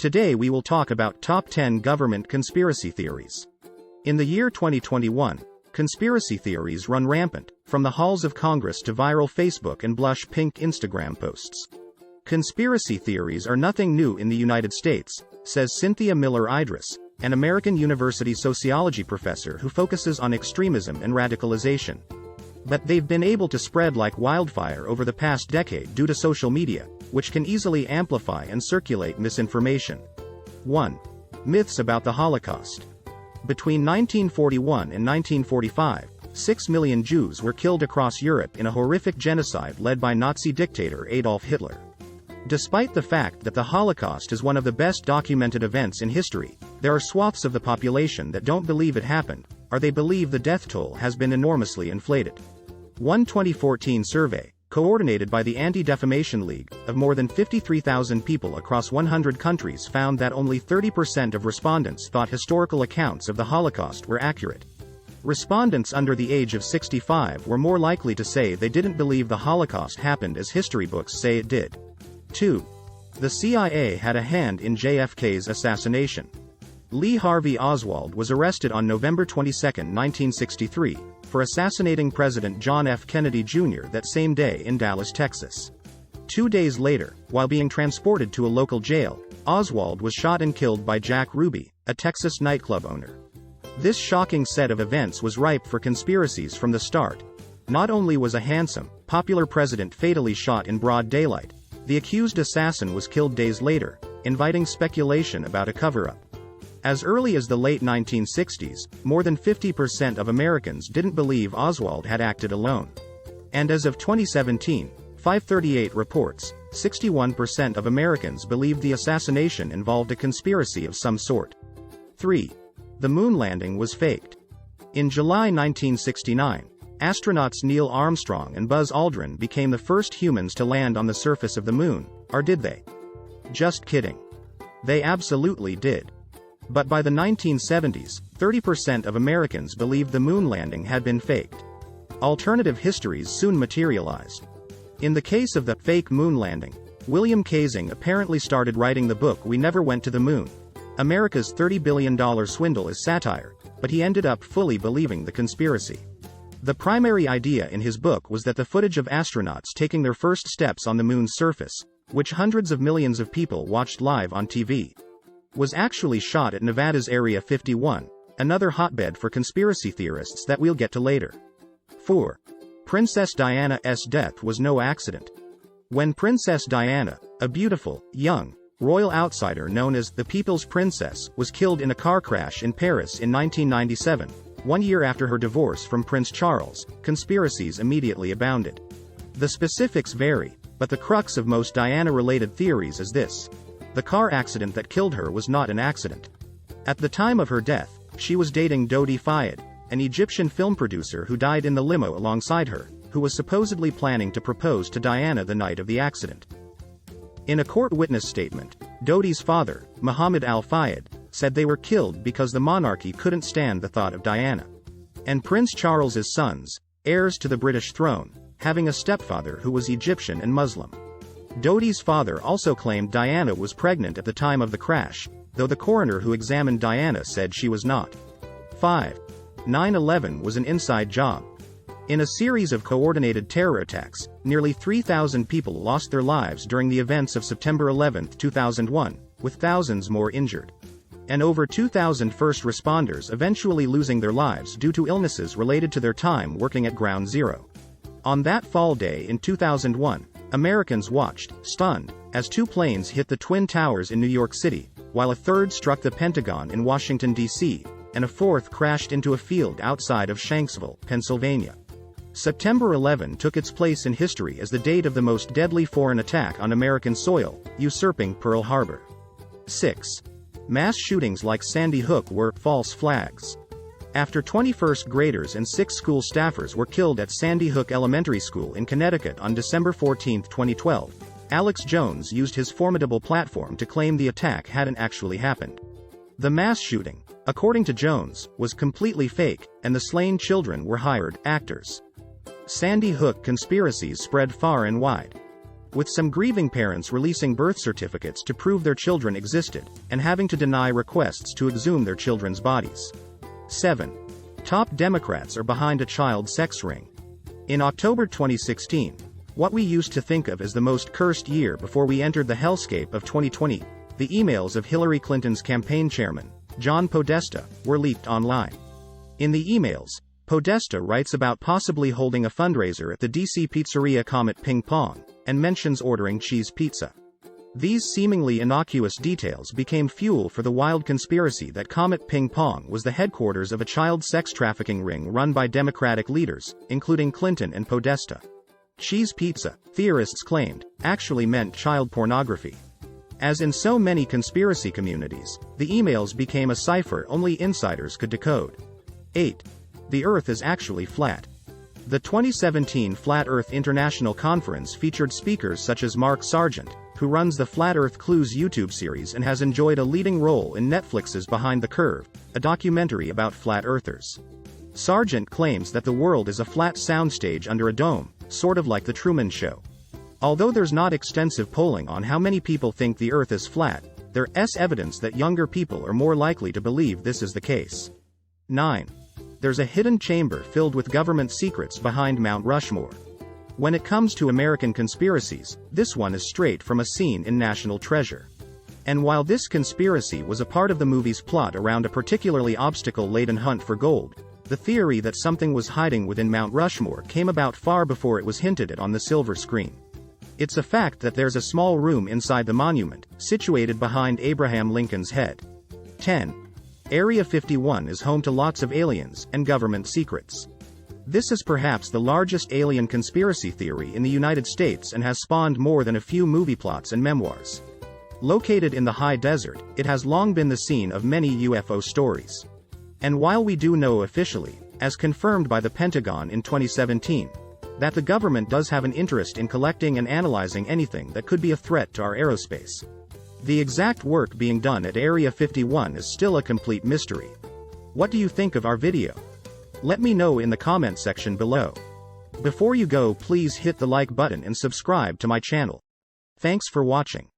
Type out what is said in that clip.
Today we will talk about top 10 government conspiracy theories. In the year 2021, conspiracy theories run rampant, from the halls of Congress to viral Facebook and blush pink Instagram posts. Conspiracy theories are nothing new in the United States, says Cynthia Miller Idris, an American University sociology professor who focuses on extremism and radicalization. But they've been able to spread like wildfire over the past decade due to social media, which can easily amplify and circulate misinformation. 1. Myths about the Holocaust. Between 1941 and 1945, 6 million Jews were killed across Europe in a horrific genocide led by Nazi dictator Adolf Hitler. Despite the fact that the Holocaust is one of the best documented events in history, there are swaths of the population that don't believe it happened, or they believe the death toll has been enormously inflated. One 2014 survey, coordinated by the Anti-Defamation League, of more than 53,000 people across 100 countries found that only 30% of respondents thought historical accounts of the Holocaust were accurate. Respondents under the age of 65 were more likely to say they didn't believe the Holocaust happened as history books say it did. 2. The CIA had a hand in JFK's assassination. Lee Harvey Oswald was arrested on November 22, 1963, for assassinating President John F. Kennedy Jr. that same day in Dallas, Texas. 2 days later, while being transported to a local jail, Oswald was shot and killed by Jack Ruby, a Texas nightclub owner. This shocking set of events was ripe for conspiracies from the start. Not only was a handsome, popular president fatally shot in broad daylight, the accused assassin was killed days later, inviting speculation about a cover-up. As early as the late 1960s, more than 50% of Americans didn't believe Oswald had acted alone. And as of 2017, 538 reports, 61% of Americans believed the assassination involved a conspiracy of some sort. 3. The moon landing was faked. In July 1969, astronauts Neil Armstrong and Buzz Aldrin became the first humans to land on the surface of the moon, or did they? Just kidding. They absolutely did. But by the 1970s, 30% of Americans believed the moon landing had been faked. Alternative histories soon materialized. In the case of the fake moon landing, William Kaysing apparently started writing the book We Never Went to the Moon. America's $30 billion swindle is satire, but he ended up fully believing the conspiracy. The primary idea in his book was that the footage of astronauts taking their first steps on the moon's surface, which hundreds of millions of people watched live on TV, was actually shot at Nevada's Area 51, another hotbed for conspiracy theorists that we'll get to later. 4. Princess Diana's death was no accident. When Princess Diana, a beautiful, young, royal outsider known as the People's Princess, was killed in a car crash in Paris in 1997, 1 year after her divorce from Prince Charles, conspiracies immediately abounded. The specifics vary, but the crux of most Diana-related theories is this: the car accident that killed her was not an accident. At the time of her death, she was dating Dodi Fayed, an Egyptian film producer who died in the limo alongside her, who was supposedly planning to propose to Diana the night of the accident. In a court witness statement, Dodi's father, Mohammed Al-Fayed, said they were killed because the monarchy couldn't stand the thought of Diana and Prince Charles's sons, heirs to the British throne, having a stepfather who was Egyptian and Muslim. Dodi's father also claimed Diana was pregnant at the time of the crash, though the coroner who examined Diana said she was not. 5. 9/11 was an inside job. In a series of coordinated terror attacks, nearly 3,000 people lost their lives during the events of September 11, 2001, with thousands more injured. And over 2,000 first responders eventually losing their lives due to illnesses related to their time working at Ground Zero. On that fall day in 2001, Americans watched, stunned, as 2 planes hit the Twin Towers in New York City, while a third struck the Pentagon in Washington, D.C., and a fourth crashed into a field outside of Shanksville, Pennsylvania. September 11 took its place in history as the date of the most deadly foreign attack on American soil, usurping Pearl Harbor. 6. Mass shootings like Sandy Hook were false flags. After 21st graders and 6 school staffers were killed at Sandy Hook Elementary School in Connecticut on December 14, 2012, Alex Jones used his formidable platform to claim the attack hadn't actually happened. The mass shooting, according to Jones, was completely fake, and the slain children were hired actors. Sandy Hook conspiracies spread far and wide. with some grieving parents releasing birth certificates to prove their children existed, and having to deny requests to exhume their children's bodies. 7. Top Democrats are behind a child sex ring. In October 2016, what we used to think of as the most cursed year before we entered the hellscape of 2020, the emails of Hillary Clinton's campaign chairman, John Podesta, were leaked online. In the emails, Podesta writes about possibly holding a fundraiser at the DC pizzeria Comet Ping Pong, and mentions ordering cheese pizza. These seemingly innocuous details became fuel for the wild conspiracy that Comet Ping Pong was the headquarters of a child sex trafficking ring run by Democratic leaders, including Clinton and Podesta. Cheese pizza, theorists claimed, actually meant child pornography. As in so many conspiracy communities, the emails became a cipher only insiders could decode. 8. The Earth is actually flat. The 2017 Flat Earth International Conference featured speakers such as Mark Sargent, who runs the Flat Earth Clues YouTube series and has enjoyed a leading role in Netflix's Behind the Curve, a documentary about flat earthers. Sargent claims that the world is a flat soundstage under a dome, sort of like The Truman Show. Although there's not extensive polling on how many people think the Earth is flat, there's evidence that younger people are more likely to believe this is the case. 9. There's a hidden chamber filled with government secrets behind Mount Rushmore. When it comes to American conspiracies, this one is straight from a scene in National Treasure. And while this conspiracy was a part of the movie's plot around a particularly obstacle-laden hunt for gold, the theory that something was hiding within Mount Rushmore came about far before it was hinted at on the silver screen. It's a fact that there's a small room inside the monument, situated behind Abraham Lincoln's head. 10. Area 51 is home to lots of aliens and government secrets. This is perhaps the largest alien conspiracy theory in the United States and has spawned more than a few movie plots and memoirs. Located in the high desert, it has long been the scene of many UFO stories. And while we do know officially, as confirmed by the Pentagon in 2017, that the government does have an interest in collecting and analyzing anything that could be a threat to our aerospace, the exact work being done at Area 51 is still a complete mystery. What do you think of our video? Let me know in the comment section below. Before you go, please hit the like button and subscribe to my channel. Thanks for watching.